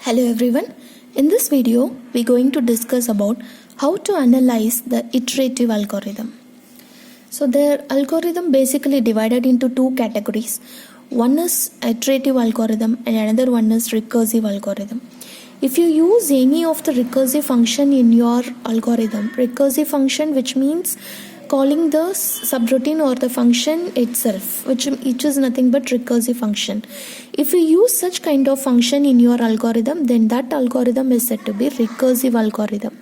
Hello everyone. In this video, we're going to discuss about how to analyze the iterative algorithm. So their algorithm basically divided into two categories. One is iterative algorithm and another one is recursive algorithm. If you use any of the recursive function in your algorithm, recursive function which means calling the subroutine or the function itself, which is nothing but recursive function. If you use such kind of function in your algorithm, then that algorithm is said to be recursive algorithm.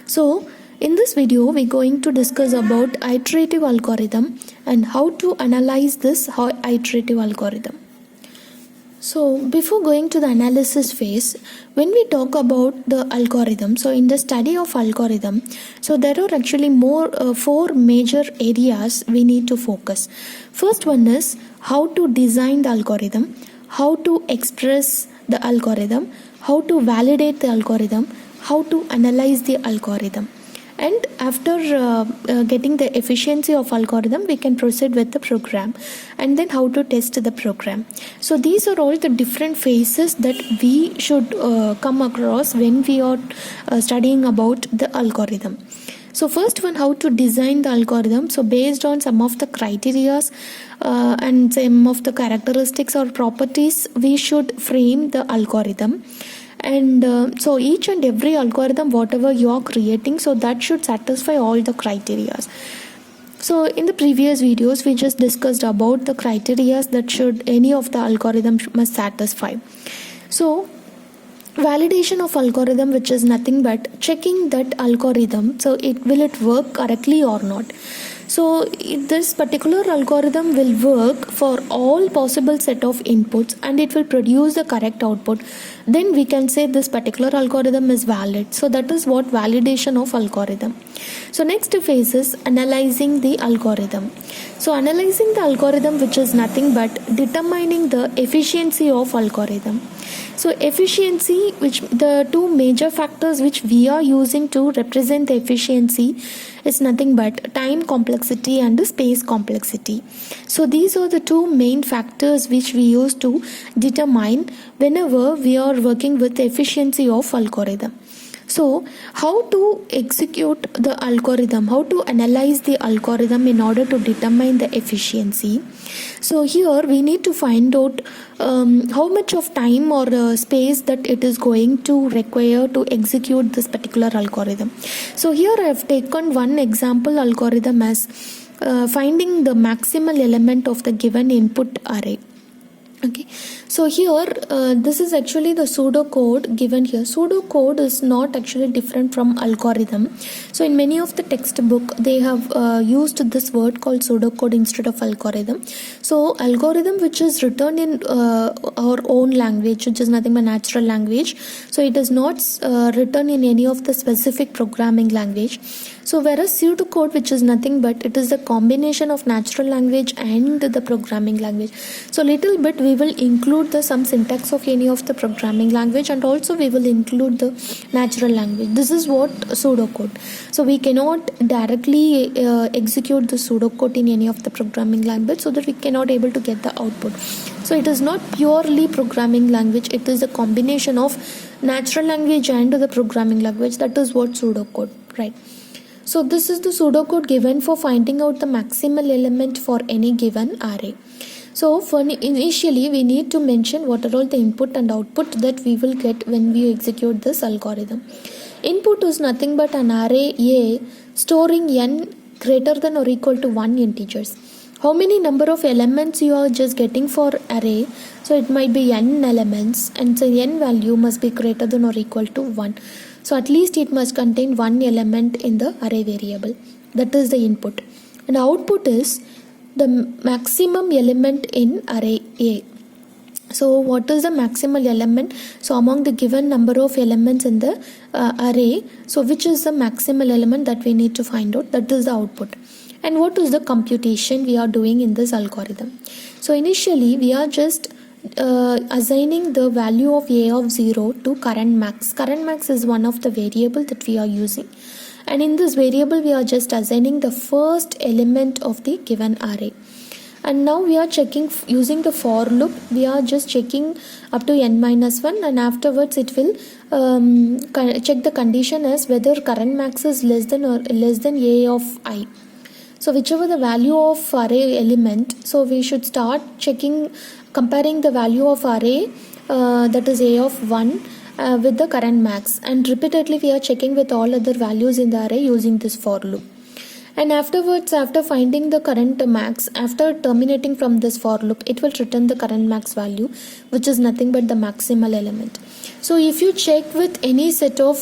So in this video, we're going to discuss about iterative algorithm and how to analyze this iterative algorithm. So before going to the analysis phase, when we talk about the algorithm, so in the study of algorithm, so there are actually four major areas we need to focus. First one is how to design the algorithm, how to express the algorithm, how to validate the algorithm, how to analyze the algorithm. And after getting the efficiency of algorithm, we can proceed with the program, and then how to test the program. So these are all the different phases that we should come across when we are studying about the algorithm. So first one, how to design the algorithm. So based on some of the criterias and some of the characteristics or properties, we should frame the algorithm. And so each and every algorithm whatever you are creating, so that should satisfy all the criteria. So in the previous videos we just discussed about the criteria that should any of the algorithm must satisfy. So validation of algorithm, which is nothing but checking that algorithm, so will it work correctly or not. So this particular algorithm will work for all possible set of inputs and it will produce the correct output. Then we can say this particular algorithm is valid. So that is what validation of algorithm. So next phase is analyzing the algorithm. So analyzing the algorithm, which is nothing but determining the efficiency of algorithm. So efficiency, which the two major factors which we are using to represent the efficiency is nothing but time complexity and space complexity. So these are the two main factors which we use to determine whenever we are working with the efficiency of algorithm. So how to execute the algorithm, how to analyze the algorithm in order to determine the efficiency. So here we need to find out how much of time or space that it is going to require to execute this particular algorithm. So here I have taken one example algorithm as finding the maximal element of the given input array. Okay, so here this is actually the pseudocode given here. Pseudocode is not actually different from algorithm. So in many of the textbook they have used this word called pseudocode instead of algorithm. So algorithm, which is written in our own language, which is nothing but natural language. So it is not written in any of the specific programming language. So whereas pseudocode, which is nothing but it is a combination of natural language and the programming language. So little bit we will include some syntax of any of the programming language, and also we will include the natural language. This is what pseudocode. So we cannot directly execute the pseudocode in any of the programming language, so that we cannot able to get the output. So it is not purely programming language, it is a combination of natural language and the programming language. That is what pseudocode, right? So this is the pseudocode given for finding out the maximal element for any given array. So for initially we need to mention what are all the input and output that we will get when we execute this algorithm. Input is nothing but an array A storing n greater than or equal to 1 integers. How many number of elements you are just getting for array? So it might be n elements, and so n value must be greater than or equal to 1. So at least it must contain one element in the array variable. That is the input. And output is the maximum element in array A. So what is the maximal element? So among the given number of elements in the array, so which is the maximal element that we need to find out? That is the output. And what is the computation we are doing in this algorithm? So initially we are just assigning the value of a of 0 to current max. Current max is one of the variable that we are using, and in this variable we are just assigning the first element of the given array. And now we are checking using the for loop. We are just checking up to n minus 1, and afterwards it will check the condition as whether current max is less than or less than a of I. So whichever the value of array element, so we should start checking, comparing the value of array that is a of 1 with the current max, and repeatedly we are checking with all other values in the array using this for loop. And afterwards, after finding the current max, after terminating from this for loop, it will return the current max value, which is nothing but the maximal element. So if you check with any set of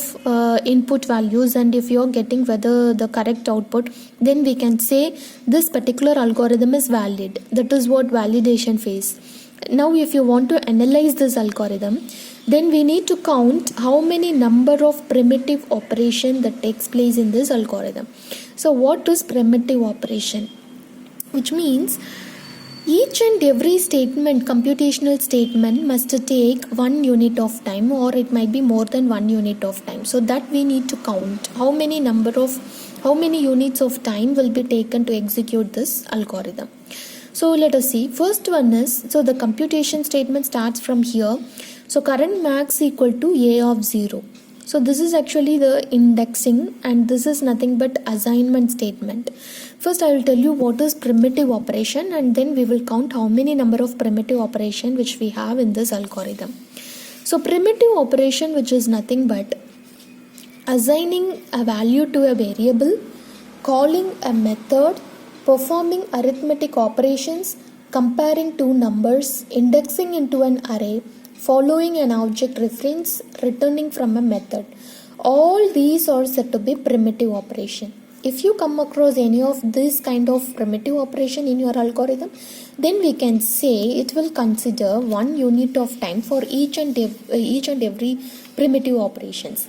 input values, and if you are getting whether the correct output, then we can say this particular algorithm is valid. That is what validation phase. Now if you want to analyze this algorithm, then we need to count how many number of primitive operation that takes place in this algorithm. So what is primitive operation? Which means each and every statement, computational statement, must take 1 unit of time, or it might be more than 1 unit of time. So that we need to count how many units of time will be taken to execute this algorithm. So let us see. First one is, so the computation statement starts from here. So current max equal to a of 0. So this is actually the indexing, and this is nothing but assignment statement. First I will tell you what is primitive operation, and then we will count how many number of primitive operation which we have in this algorithm. So primitive operation, which is nothing but assigning a value to a variable, calling a method, performing arithmetic operations, comparing two numbers, indexing into an array, following an object reference, returning from a method. All these are said to be primitive operation. If you come across any of this kind of primitive operation in your algorithm, then we can say it will consider 1 unit of time for each and every primitive operations.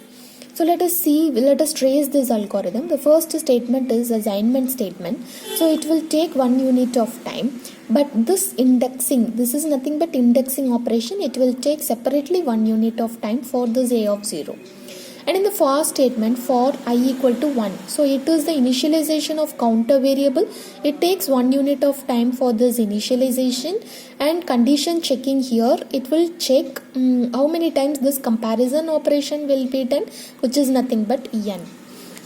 So let us trace this algorithm. The first statement is assignment statement. So it will take 1 unit of time, but this indexing, this is nothing but indexing operation. It will take separately 1 unit of time for this a of 0. And in the for statement, for I equal to 1. So it is the initialization of counter variable. It takes 1 unit of time for this initialization, and condition checking here, it will check how many times this comparison operation will be done, which is nothing but n.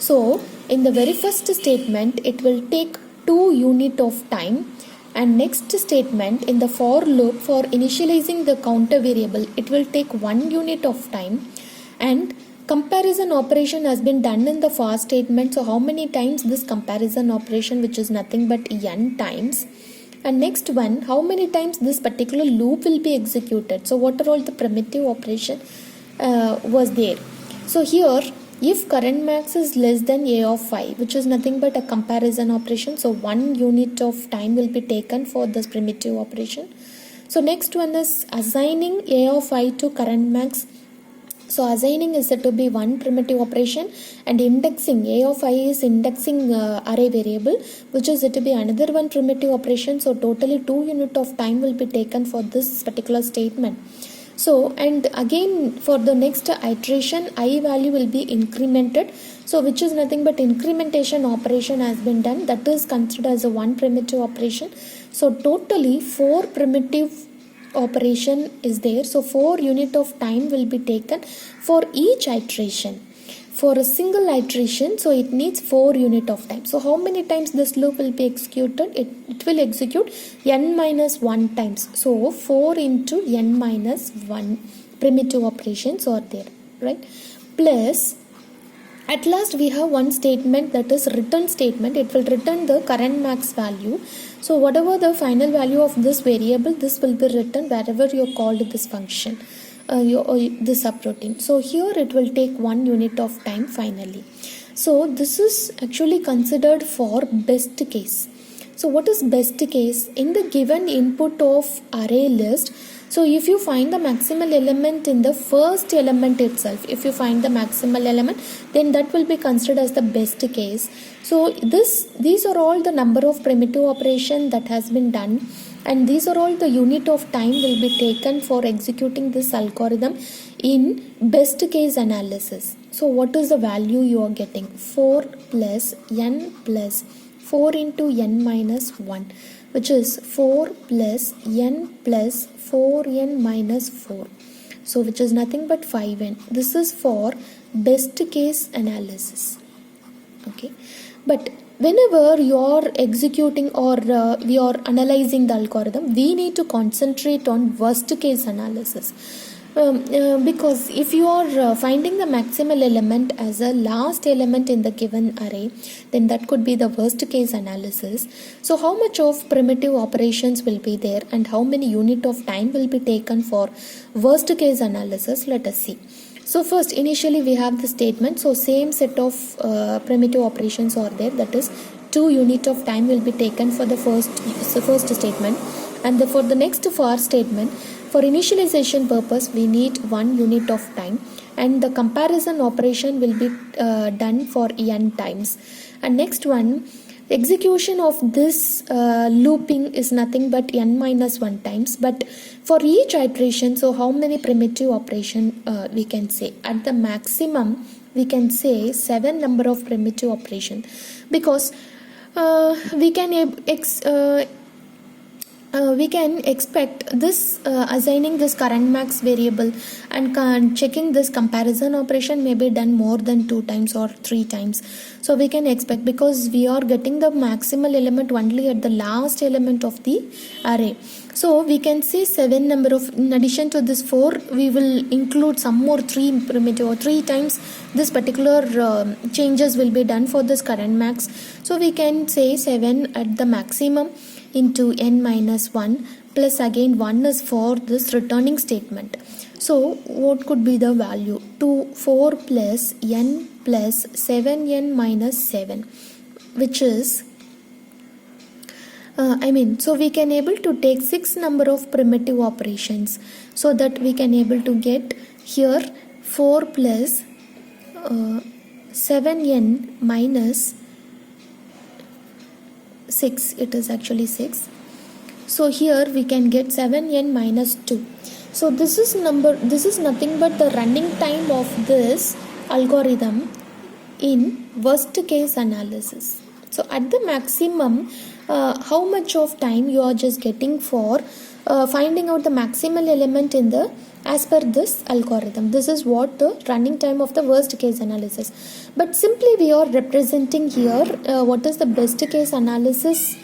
So in the very first statement, it will take 2 unit of time, and next statement in the for loop, for initializing the counter variable, it will take 1 unit of time, and comparison operation has been done in the for statement. So how many times this comparison operation, which is nothing but n times. And next one, how many times this particular loop will be executed. So what are all the primitive operation was there. So here, if current max is less than a of I, which is nothing but a comparison operation, so 1 unit of time will be taken for this primitive operation. So next one is assigning a of I to current max. So assigning is said to be one primitive operation, and indexing, a of I is indexing array variable, which is said to be another one primitive operation. So totally 2 unit of time will be taken for this particular statement. So, and again for the next iteration, I value will be incremented. So which is nothing but incrementation operation has been done. That is considered as a one primitive operation. So totally 4 primitive operation is there. So 4 unit of time will be taken for each iteration. For a single iteration, so it needs 4 unit of time. So how many times this loop will be executed? It will execute n minus 1 times. So 4 into n minus 1 primitive operations are there, right? Plus at last we have one statement, that is return statement. It will return the current max value. So whatever the final value of this variable, this will be written wherever you called this function, this subroutine. So here it will take 1 unit of time finally. So this is actually considered for best case. So what is best case? In the given input of array list, so if you find the maximal element in the first element itself, if you find the maximal element, then that will be considered as the best case. So these are all the number of primitive operation that has been done, and these are all the unit of time will be taken for executing this algorithm in best case analysis. So what is the value you are getting? 4 plus n plus 4 into n minus 1. which is 4 plus n plus 4n minus 4. So which is nothing but 5n. This is for best case analysis. Okay, but whenever you are executing or we are analyzing the algorithm, we need to concentrate on worst case analysis. Because if you are finding the maximal element as a last element in the given array, then that could be the worst case analysis. So how much of primitive operations will be there and how many unit of time will be taken for worst case analysis? Let us see. So first, initially we have the statement. So same set of primitive operations are there, that is 2 unit of time will be taken for the first statement, and for the next for statement, for initialization purpose we need 1 unit of time, and the comparison operation will be done for n times. And next one, execution of this looping is nothing but n minus 1 times, but for each iteration, so how many primitive operation we can say? At the maximum we can say 7 number of primitive operation, because we can expect this assigning this current max variable and checking this comparison operation may be done more than 2 times or 3 times. So we can expect, because we are getting the maximal element only at the last element of the array. So we can say 7 number of, in addition to this 4, we will include some more 3 primitive, or 3 times this particular changes will be done for this current max. So we can say 7 at the maximum into n minus 1 plus again 1 is for this returning statement. So what could be the value? 4 plus n plus 7n minus 7, which is so we can able to take 6 number of primitive operations, so that we can able to get here 4 plus 7n minus 6, it is actually 6. So here we can get 7n minus 2. So this is nothing but the running time of this algorithm in worst case analysis. So at the maximum, how much of time you are just getting for finding out the maximal element in the as per this algorithm. This is what the running time of the worst case analysis. But simply we are representing here what is the best case analysis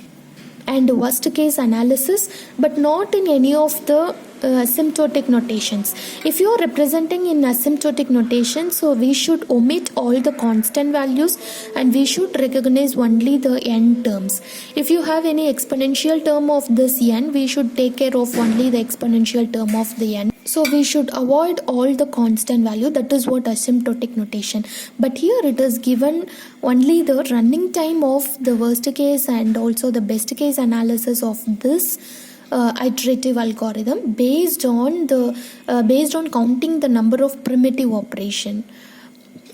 and worst case analysis, but not in any of the asymptotic notations. If you are representing in asymptotic notation, so we should omit all the constant values and we should recognize only the n terms. If you have any exponential term of this n, we should take care of only the exponential term of the n. So we should avoid all the constant value. That is what asymptotic notation. But here it is given only the running time of the worst case and also the best case analysis of this iterative algorithm based on counting the number of primitive operation.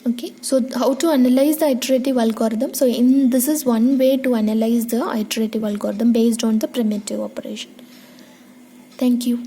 Okay, so how to analyze the iterative algorithm? So this is one way to analyze the iterative algorithm based on the primitive operation. Thank you.